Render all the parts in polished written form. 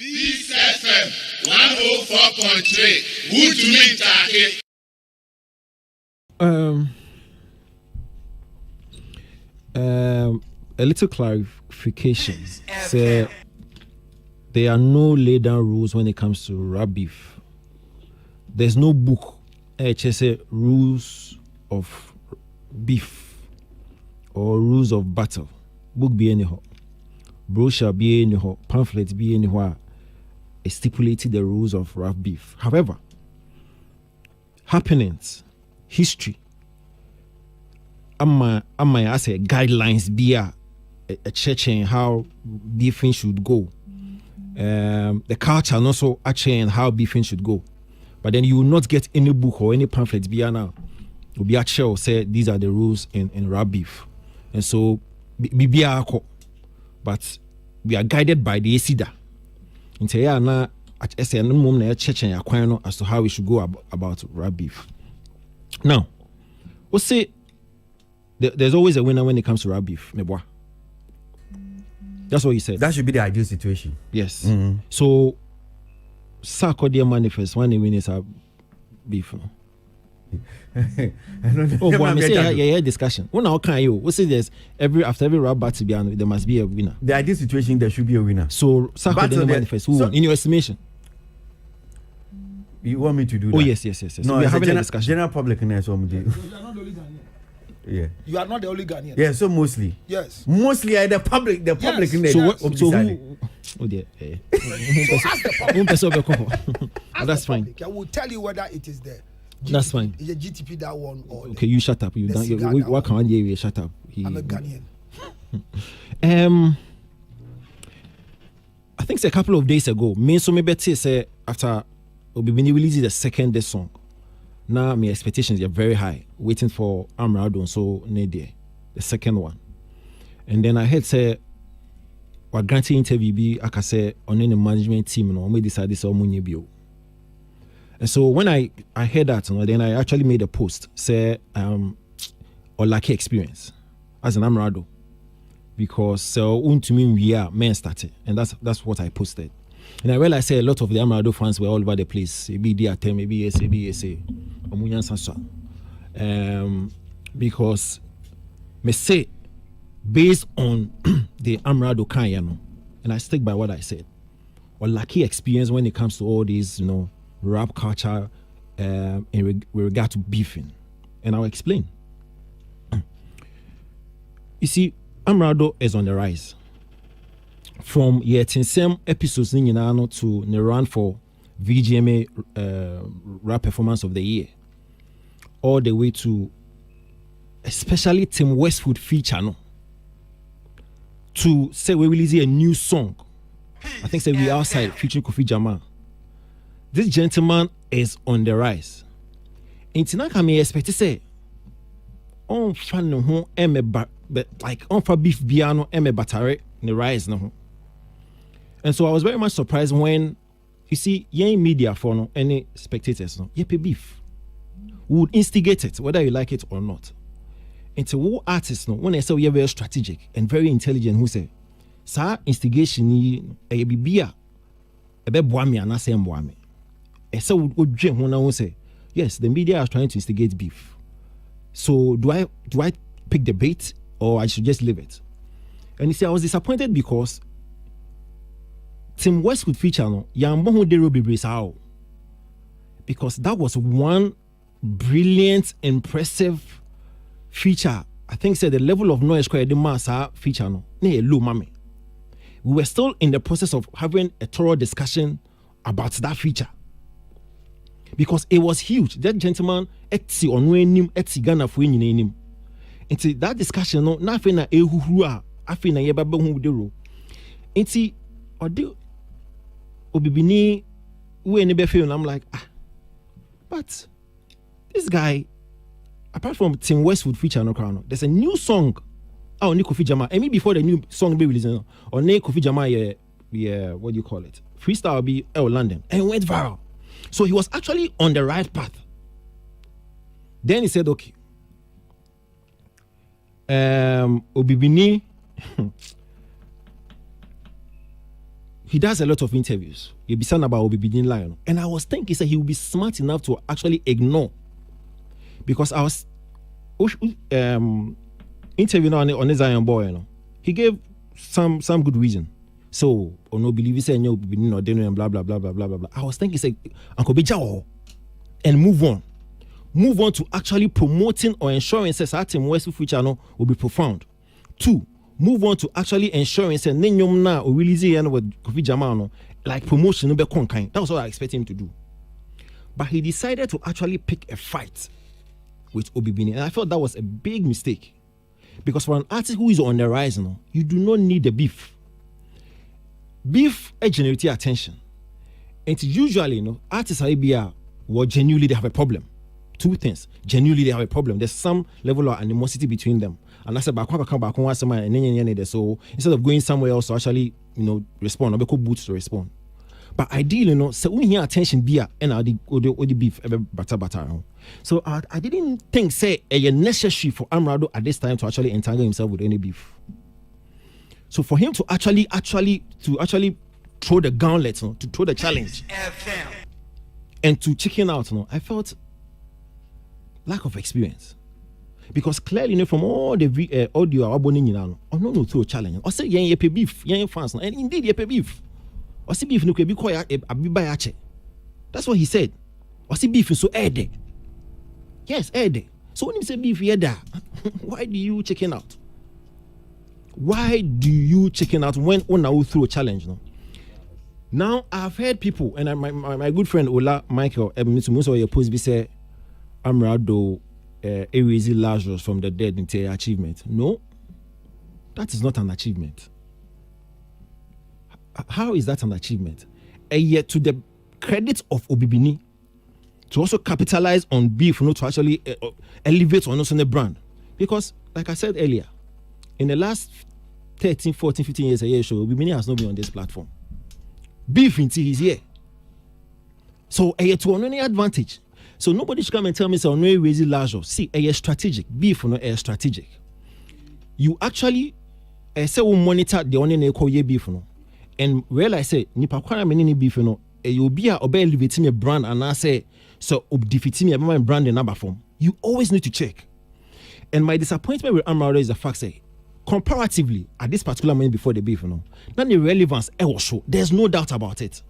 Peace FM 104.3. Who to me take? A little clarification. Say there are no laid down rules when it comes to rap beef. There's no book HSA rules of beef or rules of battle. Book be anyhow. Brochure be anyhow. Pamphlet be anyhow. Stipulated the rules of rap beef. However, happenings, history, I say guidelines be a church how beefing should go. The culture and also and how beefing should go. But then you will not get any book or any pamphlet be now. Will be actual say these are the rules in rap beef. And so be but we are guided by the ESIDA. Into here now at SN moment church and as to how we should go about rap beef. Now, we'll say there's always a winner when it comes to rap beef, meboa. That's what you said. That should be the ideal situation. Yes. Mm-hmm. So, Sarkodie manifest when the winners are beef. Oh, boy, I say discussion. Well, now can you? What say there's after every rap battle, there must be a winner. The ideal situation, there should be a winner. So, Sarkodie manifest. Who won? In your estimation? You want me to do that? Oh yes. No, we're having a discussion. General public in there, so I'm doing. Yeah. You are not the only Ghanaian. Yeah, so mostly. Yes. Mostly the public yes. In there. So what? So who? Oh dear. So ask the public. That's fine. I will tell you whether it is the GTP, that's fine. Is a GTP that one or okay? You shut up. You don't. What can you shut up? I'm a Ghanaian. I think it's a couple of days ago. Me so maybe say after Obibini released the second song. Now my expectations are very high, waiting for Amerado, so the second one. And then I heard say what granting interview be I can say on any management team no we decided so bio. And so when I heard that, then I actually made a post say or lucky experience as an Amerado. Because so to me we are men started, and that's what I posted. And I realized a lot of the Amerado fans were all over the place. Maybe DRT, maybe SA. Because me say based on the Amerado Kanyano, and I stick by what I said, or lucky experience when it comes to all these, rap culture in regard to beefing. And I'll explain. You see, Amerado is on the rise. From yet in some episodes to the run for VGMA rap performance of the year, all the way to especially Tim Westwood feature to say we release a new song. I think say we outside featuring Kofi Jamal. This gentleman is on the rise. It's not can me expect to say on fan no like on for beef piano batare the rise no. And so I was very much surprised when you see young media for no any spectators no yepe beef would instigate it whether you like it or not. Into who artists no when they say we are very strategic and very intelligent who say sa instigation ni e bibia e be boa me ana say boa me. E say wo dwe ho na wo say yes the media are trying to instigate beef. So do I pick the bait or I should just leave it? And you see I was disappointed because Tim Westwood feature no yambo de robi because that was one brilliant, impressive feature. I think said the level of noise quite the massa feature no low mame. We were still in the process of having a thorough discussion about that feature because it was huge. That gentleman etsi onwe nim etsi Ghana for nyina nim. Into that discussion no na fe na ehuhuru a afi na yebaba hu de ro. Into odi Obibini we any be feel and I'm like but this guy apart from Tim Westwood feature no crown there's a new song on Kofi Jamal and me before the new song be released on Kofi Jamal yeah what do you call it freestyle be London and went viral. So he was actually on the right path. Then he said okay Obibini he does a lot of interviews. He'll be saying about Obibini Lion. And I was thinking that he would be smart enough to actually ignore. Because I was interviewing on his Zion boy, you know. He gave some good reason. So, no believe he said no Obibini or Deno and blah blah blah blah blah blah. I was thinking, say, Uncle Bijao, and move on. Move on to actually promoting or ensuring that certain West future will be profound. 2, move on to actually ensuring that Nenyom na or release with Kofi Jamano like promotion no be conkind. That was what I expected him to do. But he decided to actually pick a fight with Obibini, and I felt that was a big mistake. Because for an artist who is on the rise, you do not need the beef. Beef generates attention. And usually, artists are well, genuinely they have a problem. 2 things. Genuinely they have a problem. There's some level of animosity between them. And I said, so instead of going somewhere else to actually, respond, or boots to respond. But ideally, so we hear attention beer and the beef bata. So I didn't think say it necessary for Amerado at this time to actually entangle himself with any beef. So for him to actually throw the gauntlet, to throw the challenge, and to chicken out, I felt lack of experience. Because clearly, from all the audio no throw challenge. I say you pay beef, you fans, and indeed you pay beef. I see beef no be quiet abibayache. That's what he said. I see beef so ede. Yes, ede. So when you say beef yeda, why do you chicken out? Why do you chicken out when Una throw a challenge? No? Now I've heard people, and my good friend Ola Michael Ebimitu post be say Amerado erasing Lazarus from the dead into an achievement. No, that is not an achievement. How is that an achievement? And yet, to the credit of Obibini, to also capitalize on beef, to actually elevate on the brand. Because, like I said earlier, in the last 13, 14, 15 years, a year show, Obibini has not been on this platform. Beef until he's here. So, to any advantage. So, nobody should come and tell me, so, no, raising larger. See, strategic. Beef, strategic. You actually say, we monitor the only call ye beef, and realize say nipa kwara me ni beef you be a obey elevate me brand and I say so defeat me my brand in number form. You always need to check. And my disappointment with Amerado is the fact say comparatively at this particular moment before the beef now the relevance was show. There's no doubt about it.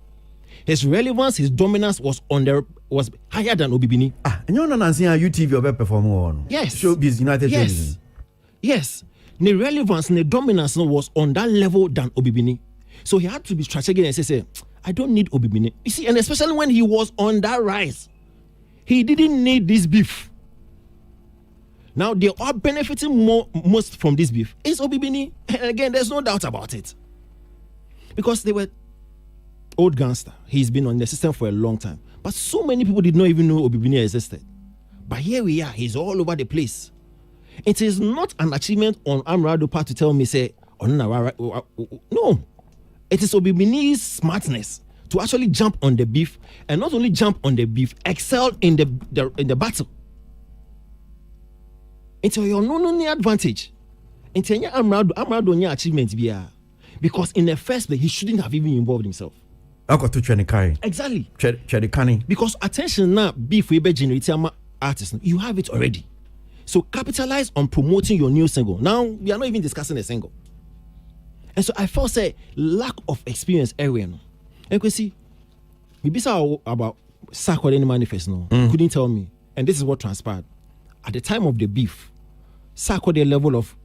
His relevance, his dominance was higher than Obibini. And you're not seeing UTV or perform on. Yes. Showbiz United. Yes. Yes. The relevance and the dominance was on that level than Obibini. So he had to be strategic and say, I don't need Obibini. You see, and especially when he was on that rise, he didn't need this beef. Now, they are benefiting most from this beef. It's Obibini. And again, there's no doubt about it. Because they were old gangster. He's been on the system for a long time. But so many people did not even know Obibini existed. But here we are. He's all over the place. It is not an achievement on Amerado part to tell me, say, oh, no. It is Obibini's smartness to actually jump on the beef, and not only jump on the beef, excel in the battle. It's your no advantage. It's your Amerado achievement because in the first place he shouldn't have even involved himself. Exactly. Because attention now beef we be generating artists. You have it already. So capitalize on promoting your new single. Now we are not even discussing a single. And so I felt say lack of experience area. And you can see, we saw about Sarko any manifest couldn't tell me. And this is what transpired. At the time of the beef, Sarko the level of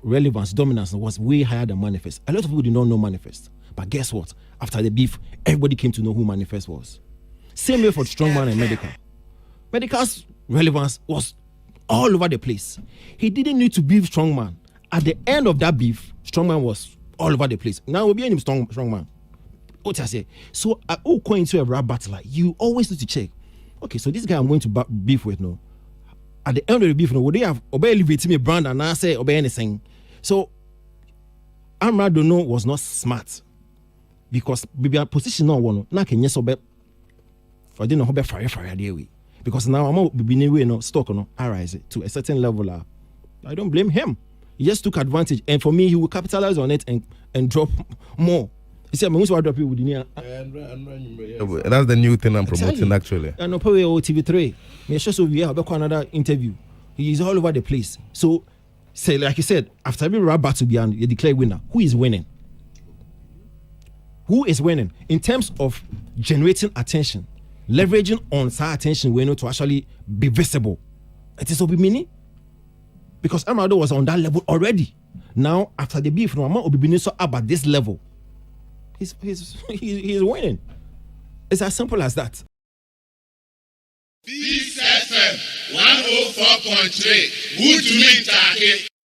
relevance, dominance was way higher than Manifest. A lot of people did not know Manifest. But guess what? After the beef, everybody came to know who Manifest was. Same way for Strongman and Medical. Medical's relevance was all over the place. He didn't need to beef Strongman. At the end of that beef, Strongman was all over the place. Now we'll be in him Strongman. What I say? So I all go into a rap battle. You always need to check. Okay, so this guy I'm going to beef with now. At the end of the beef, would they have obey elevating me brand and I say obey anything? So Amerado was not smart because maybe position no one na can yes obey for didn't know fire the way because now I'm be stock rise it to a certain level. I don't blame him. He just took advantage, and for me, he will capitalize on it and drop more. You see, I'm going to drop you with the That's the new thing I'm promoting, actually. I know probably TV3. Me sure so we have another interview. He is all over the place. So, say like you said, after every rap battle beyond, you declare winner. Who is winning? Who is winning in terms of generating attention, leveraging on that attention we know to actually be visible? It is Obi because Amerado was on that level already. Now after the beef, no Obi so up at this level. He's winning. It's as simple as that. Peace FM 104.3. Good to meet you.